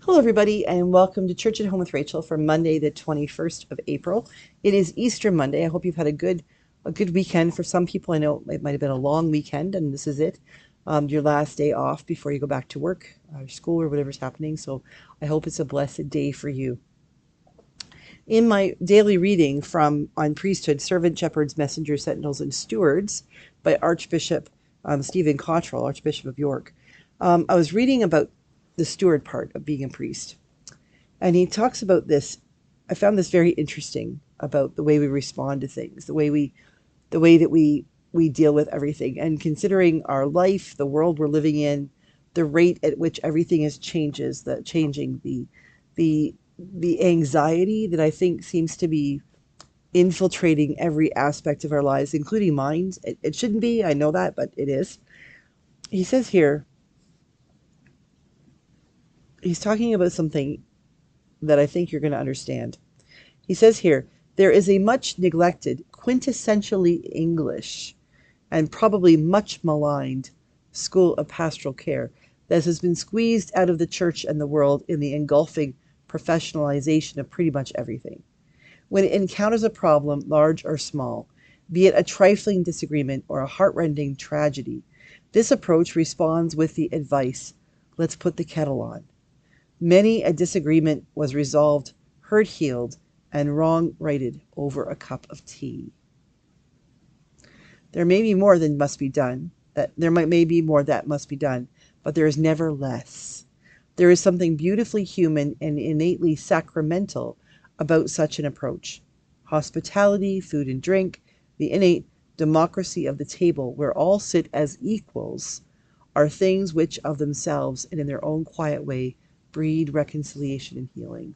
Hello, everybody, and welcome to Church at Home with Rachel for Monday, the 21st of April. It is Easter Monday. I hope you've had a good weekend. For some people, I know it might have been a long weekend, and this is it, your last day off before you go back to work or school or whatever's happening. So I hope it's a blessed day for you. In my daily reading from on Priesthood, Servant, Shepherds, Messengers, Sentinels, and Stewards by Archbishop Stephen Cottrell, Archbishop of York, I was reading about the steward part of being a priest. And he talks about this. I found this very interesting about the way we respond to things, the way that we deal with everything, and considering our life, the world we're living in, the rate at which everything is changing, the anxiety that I think seems to be infiltrating every aspect of our lives, including mine. It shouldn't be, I know that, but it is. He says here, he's talking about something that I think you're going to understand. He says here, there is a much neglected, quintessentially English, and probably much maligned school of pastoral care that has been squeezed out of the church and the world in the engulfing professionalization of pretty much everything. When it encounters a problem, large or small, be it a trifling disagreement or a heartrending tragedy, this approach responds with the advice, let's put the kettle on. Many a disagreement was resolved, hurt healed, and wrong righted over a cup of tea. There may be more than must be done, may be more that must be done, but there is never less. There is something beautifully human and innately sacramental about such an approach. Hospitality, food and drink, the innate democracy of the table where all sit as equals, are things which of themselves and in their own quiet way breed reconciliation and healing.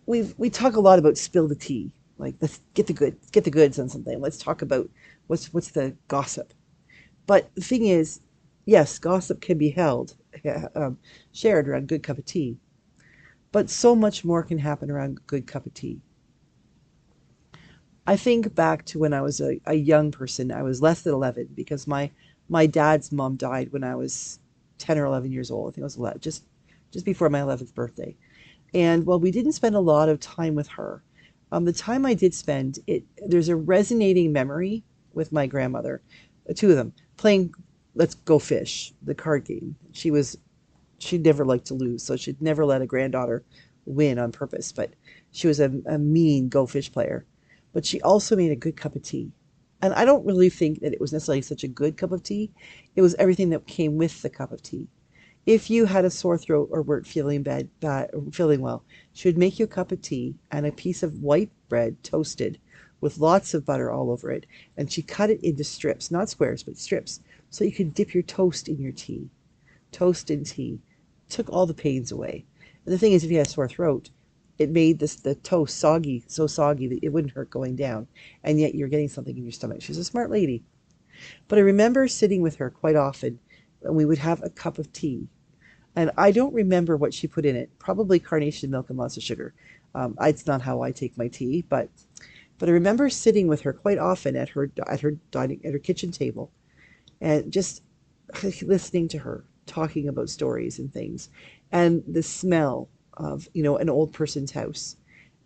We talk a lot about spill the tea, like let's get the goods on something. Let's talk about what's the gossip. But the thing is, yes, gossip can be shared around a good cup of tea, but so much more can happen around a good cup of tea. I think back to when I was a young person. I was less than 11 because my dad's mom died when I was 10 or 11 years old. I think it was 11, just before my 11th birthday. And while we didn't spend a lot of time with her, the time I did spend, there's a resonating memory with my grandmother, the two of them, playing Let's Go Fish, the card game. She never liked to lose, so she'd never let a granddaughter win on purpose, but she was a mean Go Fish player. But she also made a good cup of tea. And I don't really think that it was necessarily such a good cup of tea. It was everything that came with the cup of tea. If you had a sore throat or weren't feeling feeling well, she would make you a cup of tea and a piece of white bread toasted with lots of butter all over it. And she cut it into strips, not squares, but strips, so you could dip your toast in your tea. Toast and tea. Took all the pains away. And the thing is, if you had a sore throat, it made the toast soggy, so soggy that it wouldn't hurt going down. And yet you're getting something in your stomach. She's a smart lady. But I remember sitting with her quite often, and we would have a cup of tea. And I don't remember what she put in it. Probably carnation milk and lots of sugar. It's not how I take my tea, but I remember sitting with her quite often at her kitchen table, and just listening to her talking about stories and things, and the smell of an old person's house,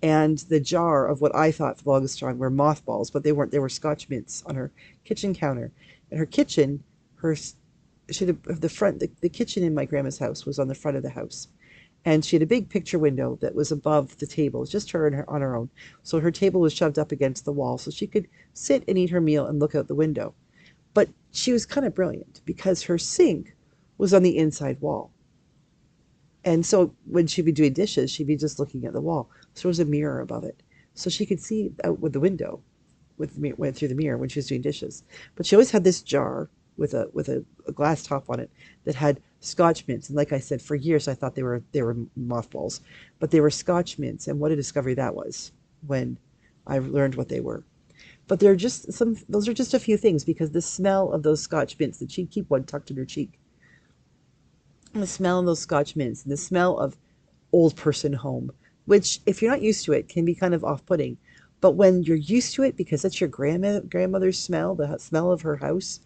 and the jar of what I thought for the longest time were mothballs, but they weren't. They were Scotch mints on her kitchen counter. And her kitchen, the kitchen in my grandma's house was on the front of the house, and she had a big picture window that was above the table. It was just her and her on her own. So her table was shoved up against the wall, so she could sit and eat her meal and look out the window. But she was kind of brilliant because her sink was on the inside wall. And so when she'd be doing dishes, she'd be just looking at the wall. So there was a mirror above it. So she could see out with the window, went through the mirror when she was doing dishes. But she always had this jar with a glass top on it that had Scotch mints. And like I said, for years I thought they were mothballs. But they were Scotch mints, and what a discovery that was when I learned what they were. But those are just a few things, because the smell of those Scotch mints, that she'd keep one tucked in her cheek. And the smell of those Scotch mints, and the smell of old person home, which, if you're not used to it, can be kind of off-putting. But when you're used to it, because that's your grandmother's smell, the smell of her house,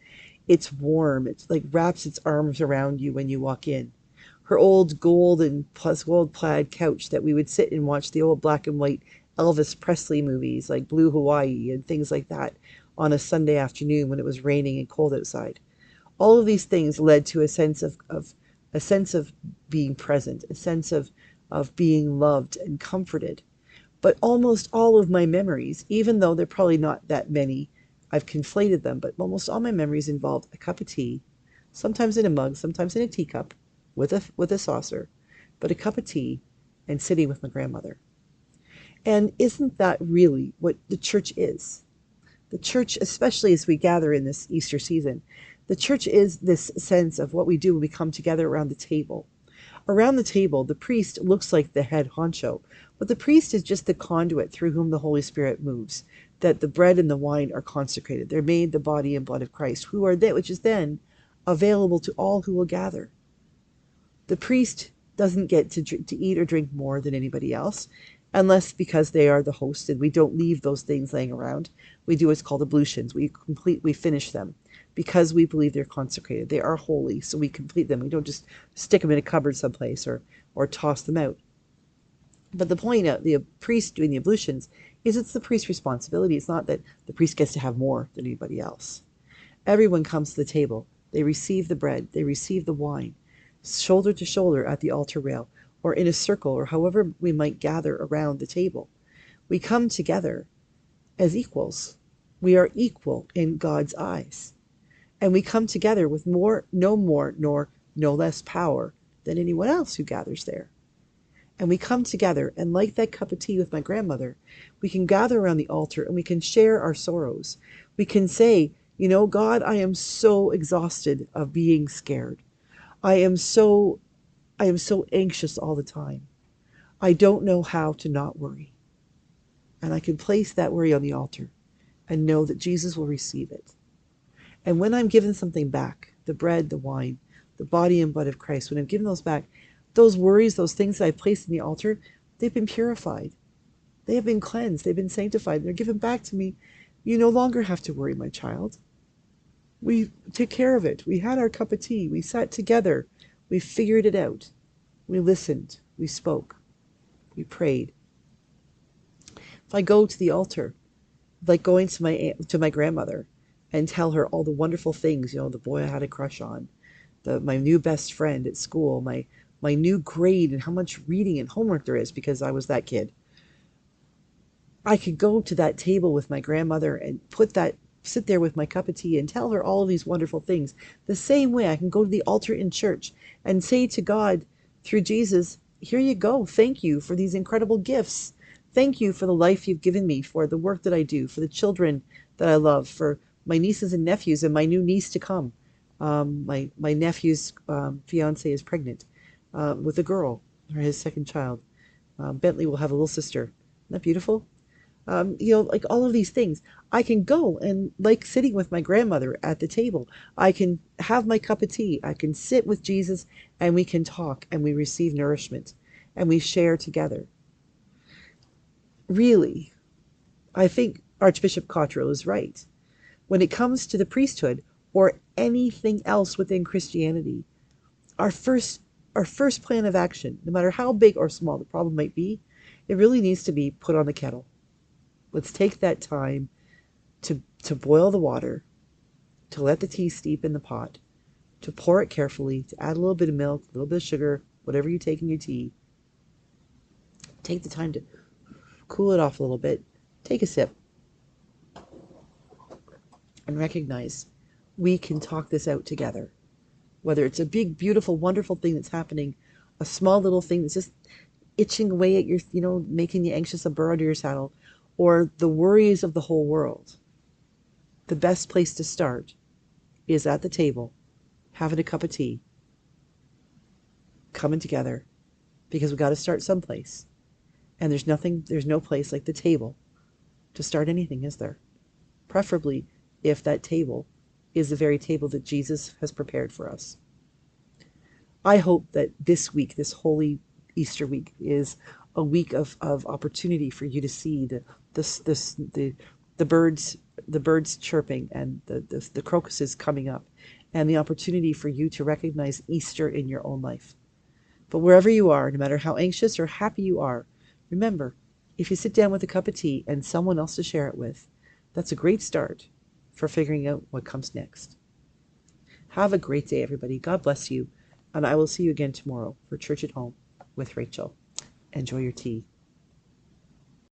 it's warm. It's like wraps its arms around you when you walk in. her old gold and plus gold plaid couch that we would sit and watch the old black and white Elvis Presley movies like Blue Hawaii and things like that on a Sunday afternoon when it was raining and cold outside. All of these things led to a sense of being present, a sense of being loved and comforted. But almost all of my memories, even though they're probably not that many, I've conflated them, but almost all my memories involve a cup of tea, sometimes in a mug, sometimes in a teacup, with a saucer, but a cup of tea and sitting with my grandmother. And isn't that really what the church is? The church, especially as we gather in this Easter season, the church is this sense of what we do when we come together around the table. Around the table, the priest looks like the head honcho, but the priest is just the conduit through whom the Holy Spirit moves, that the bread and the wine are consecrated. They're made the body and blood of Christ, who are that which is then available to all who will gather. The priest doesn't get to eat or drink more than anybody else, unless because they are the host and we don't leave those things laying around. We do what's called ablutions. We finish them because we believe they're consecrated. They are holy, so we complete them. We don't just stick them in a cupboard someplace or toss them out. But the point of the priest doing the ablutions is it's the priest's responsibility. It's not that the priest gets to have more than anybody else. Everyone comes to the table. They receive the bread. They receive the wine, shoulder to shoulder at the altar rail, or in a circle, or however we might gather around the table. We come together as equals. We are equal in God's eyes. And we come together with no more nor no less power than anyone else who gathers there. And we come together, and like that cup of tea with my grandmother, we can gather around the altar and we can share our sorrows. We can say, God, I am so exhausted of being scared. I am so anxious all the time. I don't know how to not worry. And I can place that worry on the altar and know that Jesus will receive it. And when I'm given something back, the bread, the wine, the body and blood of Christ, when I'm given those back, those worries, those things that I placed in the altar, they've been purified. They have been cleansed. They've been sanctified. They're given back to me. You no longer have to worry, my child. We took care of it. We had our cup of tea. We sat together. We figured it out. We listened. We spoke. We prayed. If I go to the altar, like going to my grandmother and tell her all the wonderful things, the boy I had a crush on, my new best friend at school, my new grade and how much reading and homework there is because I was that kid. I could go to that table with my grandmother and sit there with my cup of tea and tell her all of these wonderful things. The same way I can go to the altar in church and say to God through Jesus, here you go. Thank you for these incredible gifts. Thank you for the life you've given me, for the work that I do, for the children that I love, for my nieces and nephews and my new niece to come. My nephew's fiance is pregnant with a girl, or his second child. Bentley will have a little sister. Isn't that beautiful? Like all of these things. I can go and like sitting with my grandmother at the table. I can have my cup of tea. I can sit with Jesus and we can talk and we receive nourishment and we share together. Really, I think Archbishop Cottrell is right. When it comes to the priesthood or anything else within Christianity, our first plan of action, no matter how big or small the problem might be, it really needs to be put on the kettle. Let's take that time to boil the water, to let the tea steep in the pot, to pour it carefully, to add a little bit of milk, a little bit of sugar, whatever you take in your tea. Take the time to cool it off a little bit. Take a sip. And recognize we can talk this out together. Whether it's a big, beautiful, wonderful thing that's happening, a small little thing that's just itching away at your, making you anxious, a burr under your saddle, or the worries of the whole world. The best place to start is at the table, having a cup of tea, coming together, because we got to start someplace. And there's no place like the table to start anything, is there? Preferably if that table is the very table that Jesus has prepared for us. I hope that this week, this holy Easter week, is a week of opportunity for you to see the birds chirping and the crocuses coming up, and the opportunity for you to recognize Easter in your own life. But wherever you are, no matter how anxious or happy you are, remember, if you sit down with a cup of tea and someone else to share it with, that's a great start for figuring out what comes next. Have a great day, everybody. God bless you. And I will see you again tomorrow for Church at Home with Rachel. Enjoy your tea.